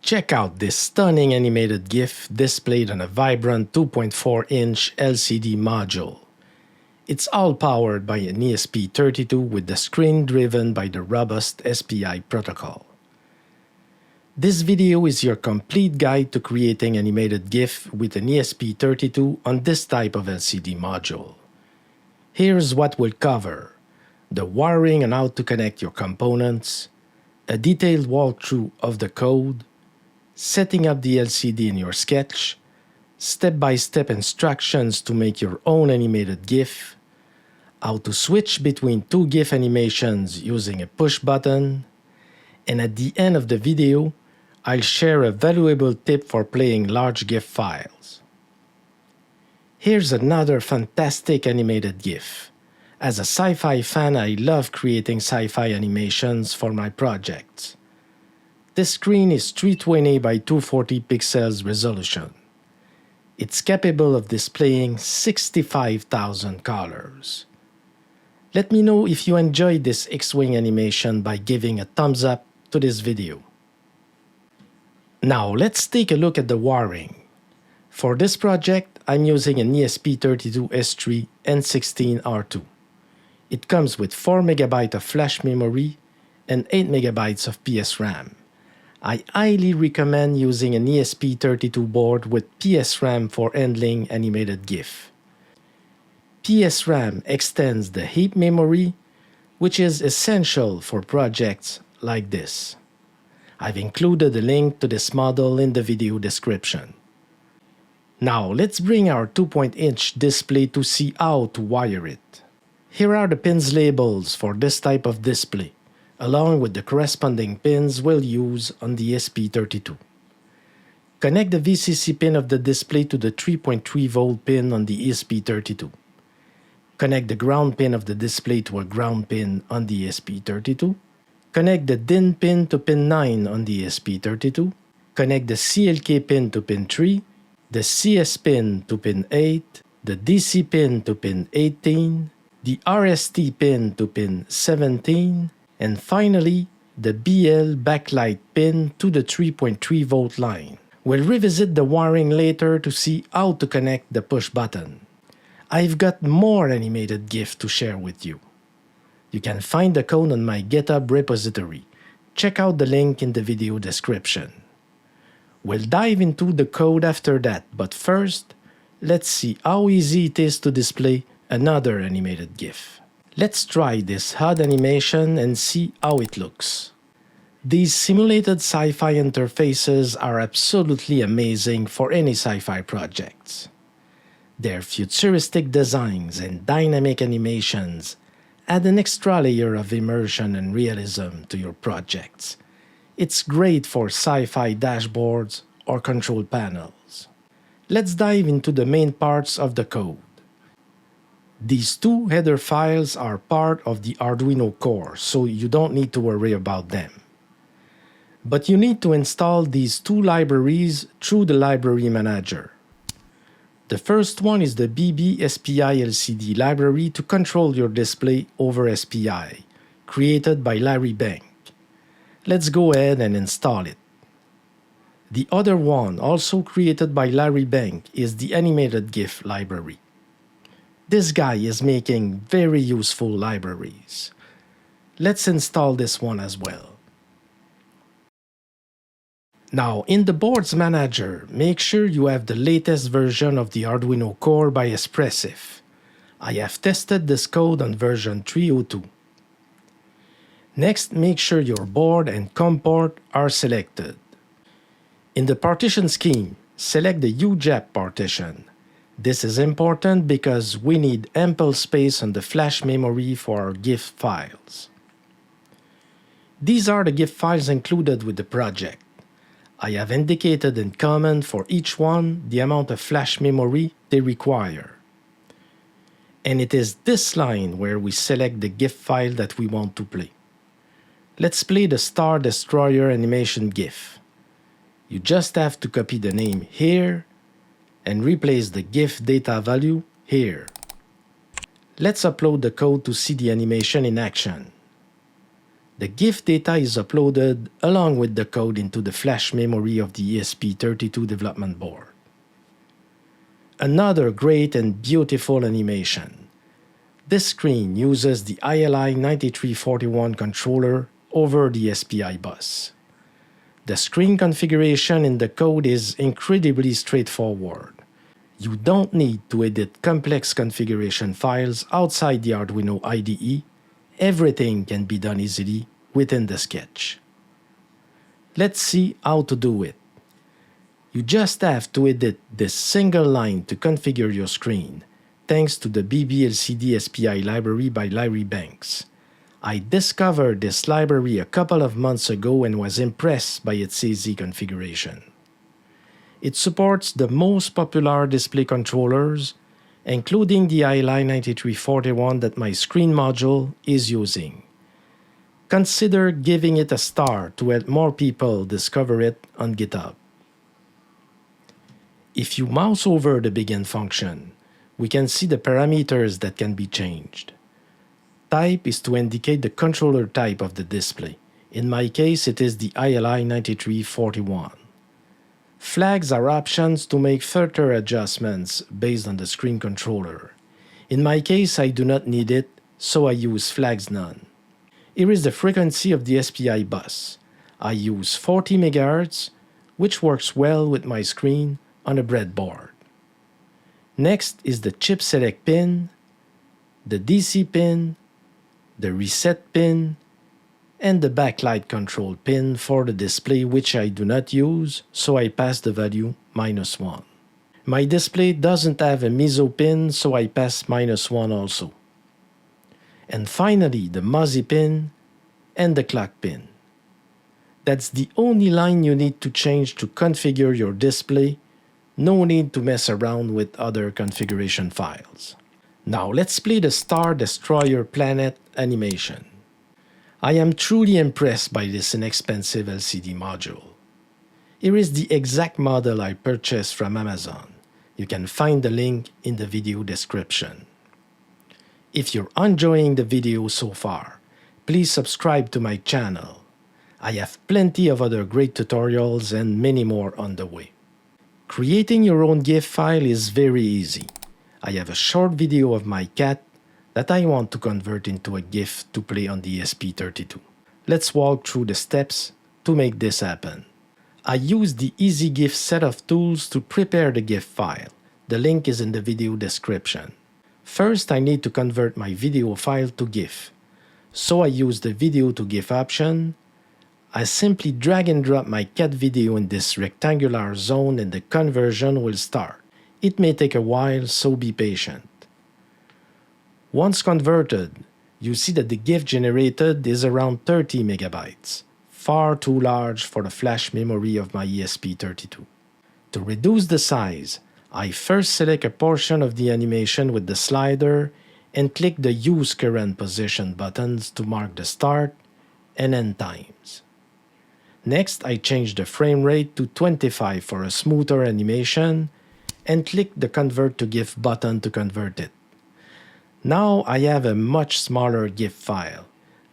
Check out this stunning animated GIF displayed on a vibrant 2.4-inch LCD module. It's all powered by an ESP32 with the screen driven by the robust SPI protocol. This video is your complete guide to creating animated GIF with an ESP32 on this type of LCD module. Here's what we'll cover: the wiring and how to connect your components, a detailed walkthrough of the code, setting up the LCD in your sketch, step-by-step instructions to make your own animated GIF, how to switch between two GIF animations using a push button, and at the end of the video, I'll share a valuable tip for playing large GIF files. Here's another fantastic animated GIF. As a sci-fi fan, I love creating sci-fi animations for my projects. This screen is 320 by 240 pixels resolution. It's capable of displaying 65,000 colors. Let me know if you enjoyed this X-Wing animation by giving a thumbs up to this video. Now let's take a look at the wiring. For this project, I'm using an ESP32S3 N16R2. It comes with 4 MB of flash memory and 8 MB of PS RAM. I highly recommend using an ESP32 board with PS RAM for handling animated GIF. PS RAM extends the heap memory, which is essential for projects like this. I've included a link to this model in the video description. Now let's bring our 2-inch display to see how to wire it. Here are the pins labels for this type of display, along with the corresponding pins we'll use on the ESP32. Connect the VCC pin of the display to the 3.3 volt pin on the ESP32. Connect the ground pin of the display to a ground pin on the ESP32. Connect the DIN pin to pin 9 on the ESP32. Connect the CLK pin to pin 3, the CS pin to pin 8, the DC pin to pin 18, the RST pin to pin 17, and finally, the BL backlight pin to the 3.3 volt line. We'll revisit the wiring later to see how to connect the push button. I've got more animated GIF to share with you. You can find the code on my GitHub repository. Check out the link in the video description. We'll dive into the code after that, but first, let's see how easy it is to display another animated GIF. Let's try this HUD animation and see how it looks. These simulated sci-fi interfaces are absolutely amazing for any sci-fi projects. Their futuristic designs and dynamic animations add an extra layer of immersion and realism to your projects. It's great for sci-fi dashboards or control panels. Let's dive into the main parts of the code. These two header files are part of the Arduino core, so you don't need to worry about them. But you need to install these two libraries through the library manager. The first one is the BB SPI LCD library to control your display over SPI, created by Larry Bank. Let's go ahead and install it. The other one, also created by Larry Bank, is the animated GIF library. This guy is making very useful libraries. Let's install this one as well. Now, in the boards manager, make sure you have the latest version of the Arduino core by Espressif. I have tested this code on version 3.02. Next, make sure your board and COM port are selected. In the partition scheme, select the UJAP partition. This is important because we need ample space on the flash memory for our GIF files. These are the GIF files included with the project. I have indicated in comment for each one the amount of flash memory they require. And it is this line where we select the GIF file that we want to play. Let's play the Star Destroyer animation GIF. You just have to copy the name here and replace the GIF data value here. Let's upload the code to see the animation in action. The GIF data is uploaded along with the code into the flash memory of the ESP32 development board. Another great and beautiful animation. This screen uses the ILI9341 controller over the SPI bus. The screen configuration in the code is incredibly straightforward. You don't need to edit complex configuration files outside the Arduino IDE. Everything can be done easily within the sketch. Let's see how to do it. You just have to edit this single line to configure your screen, thanks to the LCD SPI library by Larry Banks. I discovered this library a couple of months ago and was impressed by its easy configuration. It supports the most popular display controllers, including the ILI9341 that my screen module is using. Consider giving it a star to help more people discover it on GitHub. If you mouse over the begin function, we can see the parameters that can be changed. Type is to indicate the controller type of the display. In my case, it is the ILI9341. Flags are options to make further adjustments based on the screen controller. In my case, I do not need it, so I use flags none. Here is the frequency of the SPI bus. I use 40 MHz, which works well with my screen on a breadboard. Next is the chip select pin, the DC pin, the reset pin, and the backlight control pin for the display, which I do not use, so I pass the value -1. My display doesn't have a meso pin, so I pass -1 also. And finally, the MOSI pin and the clock pin. That's the only line you need to change to configure your display. No need to mess around with other configuration files. Now let's play the Star Destroyer Planet animation. I am truly impressed by this inexpensive LCD module. Here is the exact model I purchased from Amazon. You can find the link in the video description. If you're enjoying the video so far, please subscribe to my channel. I have plenty of other great tutorials and many more on the way. Creating your own GIF file is very easy. I have a short video of my cat that I want to convert into a GIF to play on the ESP32. Let's walk through the steps to make this happen. I use the Easy GIF set of tools to prepare the GIF file. The link is in the video description. First, I need to convert my video file to GIF. So I use the Video to GIF option. I simply drag and drop my cat video in this rectangular zone and the conversion will start. It may take a while, so be patient. Once converted, you see that the GIF generated is around 30 megabytes, far too large for the flash memory of my ESP32. To reduce the size, I first select a portion of the animation with the slider and click the Use Current Position buttons to mark the start and end times. Next, I change the frame rate to 25 for a smoother animation and click the Convert to GIF button to convert it. Now I have a much smaller GIF file,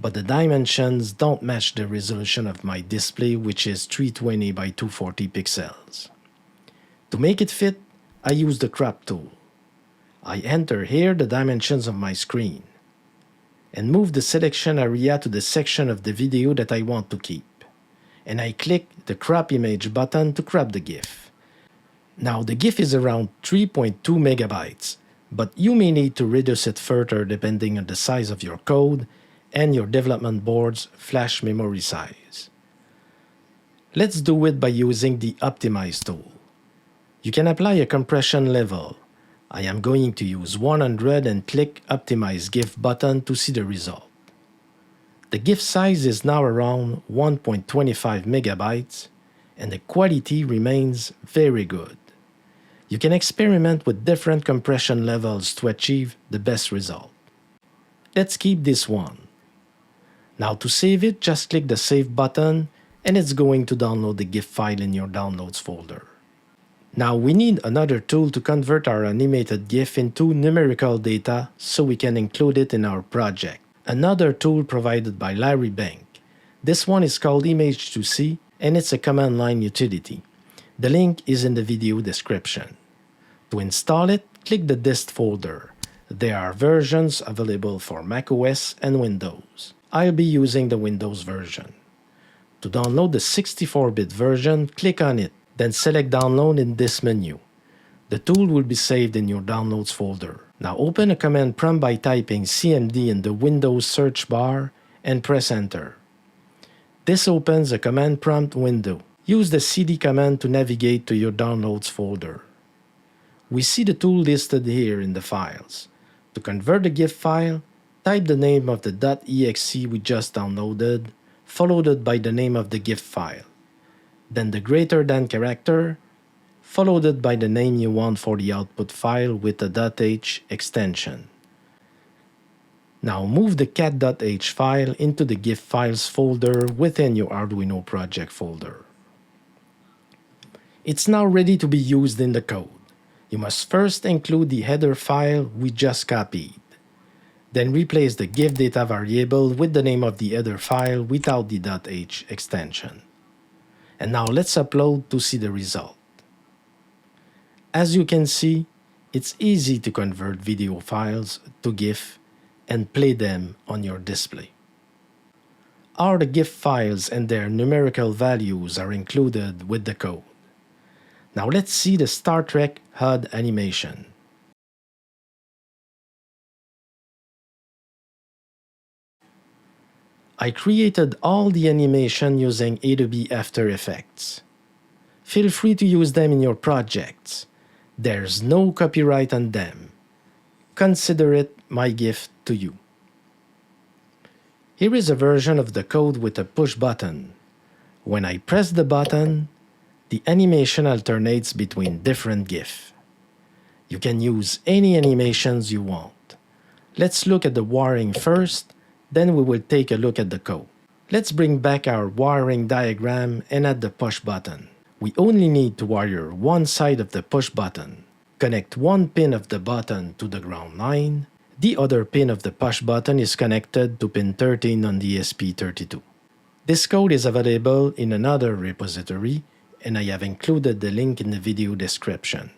but the dimensions don't match the resolution of my display, which is 320 by 240 pixels. To make it fit, I use the crop tool. I enter here the dimensions of my screen and move the selection area to the section of the video that I want to keep. And I click the Crop Image button to crop the GIF. Now the GIF is around 3.2 megabytes, but you may need to reduce it further depending on the size of your code and your development board's flash memory size. Let's do it by using the Optimize tool. You can apply a compression level. I am going to use 100 and click Optimize GIF button to see the result. The GIF size is now around 1.25 megabytes and the quality remains very good. You can experiment with different compression levels to achieve the best result. Let's keep this one. Now to save it, just click the Save button and it's going to download the GIF file in your Downloads folder. Now we need another tool to convert our animated GIF into numerical data so we can include it in our project. Another tool provided by Larry Bank. This one is called Image2C and it's a command line utility. The link is in the video description. To install it, click the dist folder. There are versions available for macOS and Windows. I'll be using the Windows version. To download the 64-bit version, click on it, then select Download in this menu. The tool will be saved in your Downloads folder. Now open a command prompt by typing CMD in the Windows search bar and press Enter. This opens a command prompt window. Use the cd command to navigate to your Downloads folder. We see the tool listed here in the files. To convert the GIF file, type the name of the .exe we just downloaded, followed by the name of the GIF file. Then the greater than character, followed by the name you want for the output file with the .h extension. Now move the cat.h file into the GIF files folder within your Arduino project folder. It's now ready to be used in the code. You must first include the header file we just copied. Then replace the GIF data variable with the name of the header file without the .h extension. And now let's upload to see the result. As you can see, it's easy to convert video files to GIF and play them on your display. All the GIF files and their numerical values are included with the code. Now let's see the Star Trek HUD animation. I created all the animation using Adobe After Effects. Feel free to use them in your projects. There's no copyright on them. Consider it my gift to you. Here is a version of the code with a push button. When I press the button, the animation alternates between different GIFs. You can use any animations you want. Let's look at the wiring first, then we will take a look at the code. Let's bring back our wiring diagram and add the push button. We only need to wire one side of the push button. Connect one pin of the button to the ground line. The other pin of the push button is connected to pin 13 on the ESP32. This code is available in another repository, and I have included the link in the video description.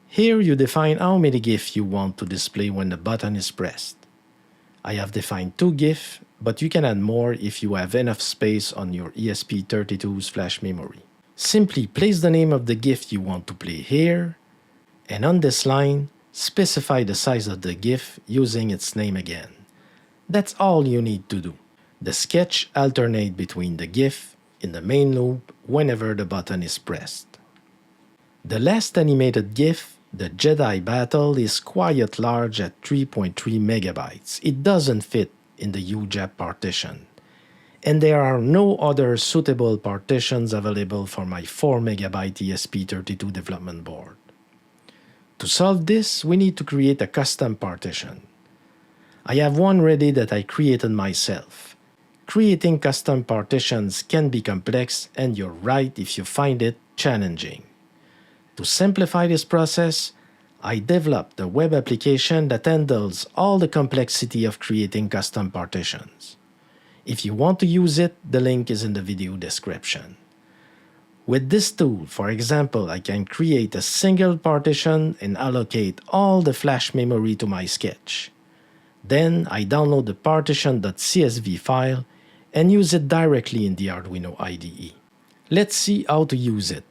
Here you define how many GIFs you want to display when the button is pressed. I have defined 2 GIFs, but you can add more if you have enough space on your ESP32's flash memory. Simply place the name of the GIF you want to play here, and on this line, specify the size of the GIF using its name again. That's all you need to do. The sketch alternates between the GIF in the main loop whenever the button is pressed. The last animated GIF, the Jedi battle, is quite large at 3.3 megabytes. It doesn't fit in the UJAP partition. And there are no other suitable partitions available for my 4 megabyte ESP32 development board. To solve this, we need to create a custom partition. I have one ready that I created myself. Creating custom partitions can be complex, and you're right if you find it challenging. To simplify this process, I developed a web application that handles all the complexity of creating custom partitions. If you want to use it, the link is in the video description. With this tool, for example, I can create a single partition and allocate all the flash memory to my sketch. Then I download the partition.csv file and use it directly in the Arduino IDE. Let's see how to use it.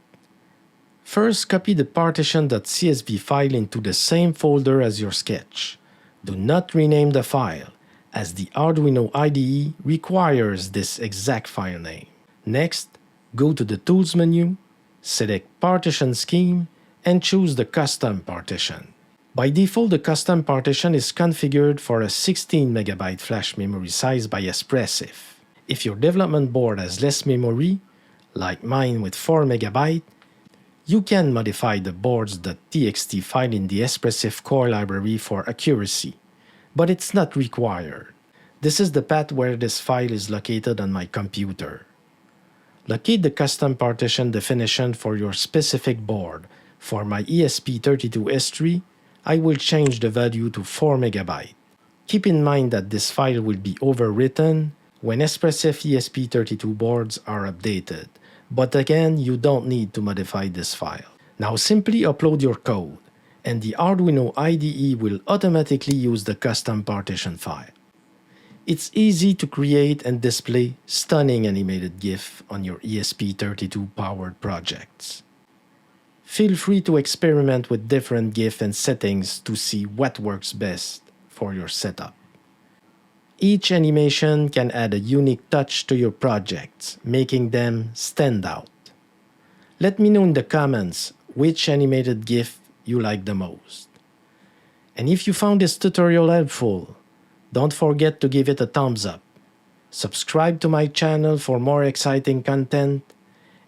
First, copy the partition.csv file into the same folder as your sketch. Do not rename the file, as the Arduino IDE requires this exact file name. Next, go to the Tools menu, select Partition Scheme, and choose the Custom Partition. By default, the custom partition is configured for a 16 megabyte flash memory size by Espressif. If your development board has less memory, like mine with 4 megabyte, you can modify the boards.txt file in the Espressif core library for accuracy, but it's not required. This is the path where this file is located on my computer. Locate the custom partition definition for your specific board. For my ESP32S3, I will change the value to 4 megabyte. Keep in mind that this file will be overwritten when Espressif ESP32 boards are updated, but again, you don't need to modify this file. Now simply upload your code, and the Arduino IDE will automatically use the custom partition file. It's easy to create and display stunning animated GIF on your ESP32 powered projects. Feel free to experiment with different GIF and settings to see what works best for your setup. Each animation can add a unique touch to your projects, making them stand out. Let me know in the comments which animated GIF you like the most. And if you found this tutorial helpful, don't forget to give it a thumbs up. Subscribe to my channel for more exciting content,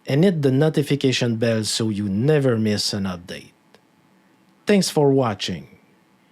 and hit the notification bell so you never miss an update. Thanks for watching.